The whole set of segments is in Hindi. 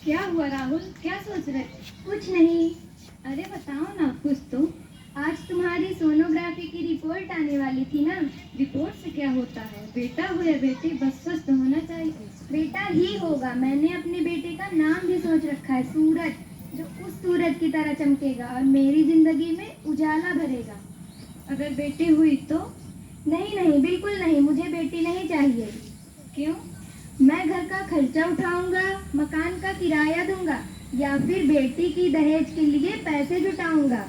क्या हुआ राहुल, क्या सोच रहे? कुछ नहीं। अरे बताओ ना कुछ तो। आज तुम्हारी सोनोग्राफी की रिपोर्ट आने वाली थी ना। रिपोर्ट से क्या होता है? बेटा हो या बेटी, बस स्वस्थ होना चाहिए। बेटा ही होगा। मैंने अपने बेटे का नाम भी सोच रखा है, सूरज, जो उस सूरज की तरह चमकेगा और मेरी जिंदगी में उजाला भरेगा। अगर बेटी हुई तो? नहीं नहीं, बिल्कुल नहीं, मुझे बेटी नहीं चाहिए। क्यों? मैं घर का खर्चा उठाऊंगा, मकान का किराया दूंगा, या फिर बेटी की दहेज के लिए पैसे जुटाऊंगा।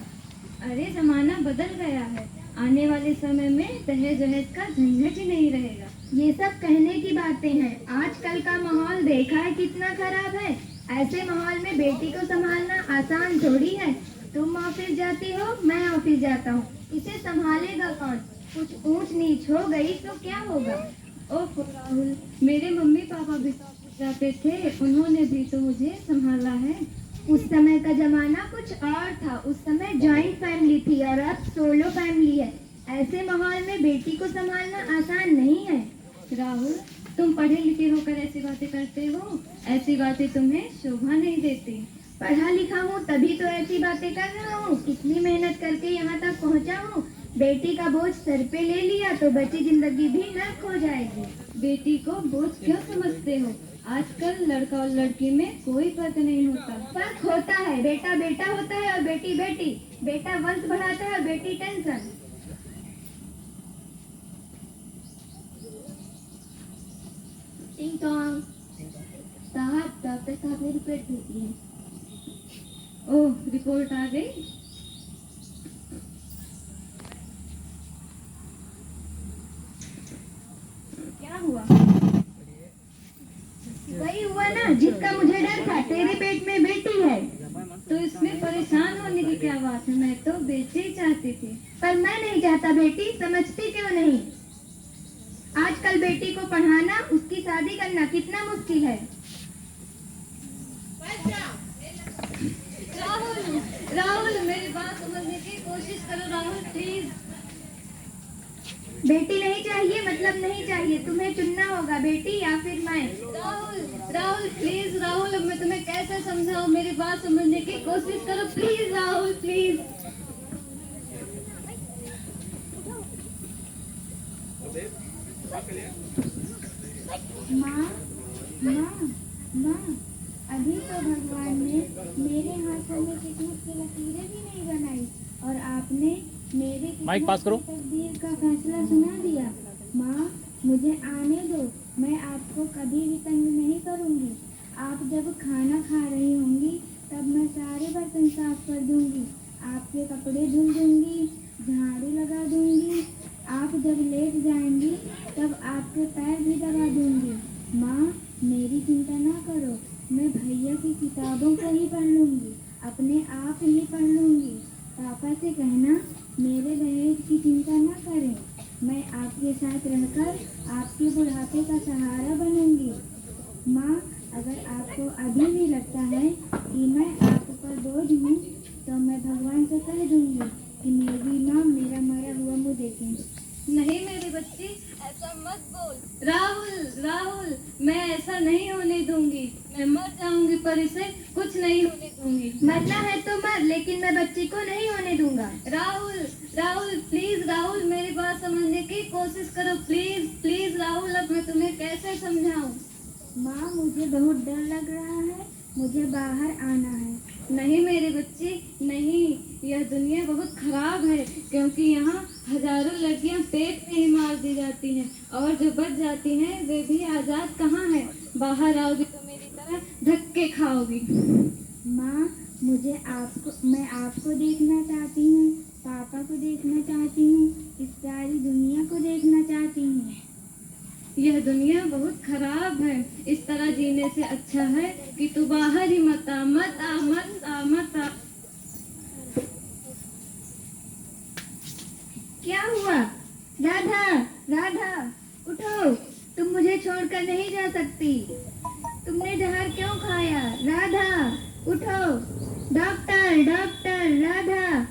अरे जमाना बदल गया है। आने वाले समय में दहेज वहेज का झंझट ही नहीं रहेगा। ये सब कहने की बातें हैं। आजकल का माहौल देखा है कितना खराब है। ऐसे माहौल में बेटी को संभालना आसान थोड़ी है। तुम ऑफिस जाती हो, मैं ऑफिस जाता हूँ, इसे संभालेगा कौन? कुछ ऊंच नीच हो गई तो क्या होगा? ओह राहुल, मेरे मम्मी पापा भी तो ऑफिस जाते थे, उन्होंने भी तो मुझे संभाला है। उस समय का जमाना कुछ और था। उस समय जॉइंट फैमिली थी और अब सोलो फैमिली है। ऐसे माहौल में बेटी को संभालना आसान नहीं है। राहुल, तुम पढ़े लिखे होकर ऐसी बातें करते हो? ऐसी बातें तुम्हें शोभा नहीं देती। पढ़ा लिखा हूँ तभी तो ऐसी बातें कर रहा हूँ। कितनी मेहनत करके यहाँ तक पहुँचा हूँ। बेटी का बोझ सर पे ले लिया तो बची जिंदगी भी नर्क हो जाएगी। बेटी को बोझ क्यों समझते हो? आजकल लड़का और लड़की में कोई फर्क नहीं होता। फर्क होता है। बेटा बेटा होता है और बेटी बेटी। बेटा वंश बढ़ाता है और बेटी टेंशन। टिंग टोंग। साहब, डॉक्टर साहब ने रिपोर्ट भेजी है। ओह, रिपोर्ट आ गई? क्या हुआ? वही हुआ ना जिसका मुझे डर था। तेरे पेट में बेटी है। तो इसमें परेशान होने की क्या बात है? मैं तो बेटी ही चाहती थी। पर मैं नहीं चाहता बेटी। समझती क्यों नहीं? आजकल बेटी को पढ़ाना, उसकी शादी करना कितना मुश्किल है। राहुल, राहुल, मेरी बात समझने की कोशिश करो राहुल, प्लीज। बेटी नहीं चाहिए मतलब नहीं चाहिए। तुम्हें चुनना होगा, बेटी या फिर मैं। राहुल, राहुल प्लीज, राहुल, अब मैं तुम्हें कैसे समझाऊं? मेरी बात समझने की कोशिश करो प्लीज राहुल, प्लीज। माँ, माँ, माँ, अभी तो भगवान ने मेरे हाथों में किस्मत की लकीरें भी नहीं बनाई और आपने मेरे माइक पास करो। तकदीर का फैसला सुना दिया। माँ, मुझे आने दो। मैं आपको कभी भी तंग नहीं करूँगी। आप जब खाना खा रही होंगी तब मैं सारे बर्तन साफ कर दूँगी, आपके कपड़े धुल दूँगी, झाड़ू लगा दूँगी। आप जब लेट जाएंगी तब आपके पैर भी दबा दूँगी। माँ, मेरी चिंता ना करो। मैं भैया की किताबों को ही पढ़ लूँगी, अपने आप ही पढ़ लूँगी। पापा से कहना मेरे दहेज की चिंता ना करें। मैं आपके साथ रहकर आपके बुढ़ापे का सहारा बनूंगी। माँ, अगर आपको अभी भी लगता है कि मैं आप पर बोझ हूँ तो मैं भगवान से कह दूंगी कि मेरी माँ मेरा मरा हुआ मुँह देखें। नहीं मेरी बच्ची, ऐसा मत बोल। राहुल, राहुल, मैं ऐसा नहीं होने दूंगी। मैं मर जाऊंगी पर इसे कुछ नहीं होने दूंगी। मरना है तो मर, लेकिन मैं बच्ची को नहीं होने दूंगा। राहुल, राहुल प्लीज, राहुल मेरी बात समझने की कोशिश करो प्लीज, प्लीज राहुल, अब मैं तुम्हें कैसे समझाऊं? माँ, मुझे बहुत डर लग रहा है। मुझे बाहर आना है। नहीं मेरी बच्ची, नहीं। यह दुनिया बहुत खराब है, क्योंकि यहाँ हजारों लड़कियाँ पेट में ही मार दी जाती हैं और जो बच जाती हैं वे भी आजाद कहाँ हैं। बाहर आओगी तो मेरी तरह धक्के खाओगी। माँ, मैं आपको देखना चाहती हूँ, पापा को देखना चाहती हूँ, इस सारी दुनिया को देखना चाहती हूँ। यह दुनिया बहुत खराब है। इस तरह जीने से अच्छा है कि तू बाहर ही मत आ, मत आ, मत आ, मत आ। क्या हुआ? राधा, राधा, उठो। तुम मुझे छोड़कर नहीं जा सकती। तुमने जहर क्यों खाया? राधा, उठो। Doctor, doctor, Radha,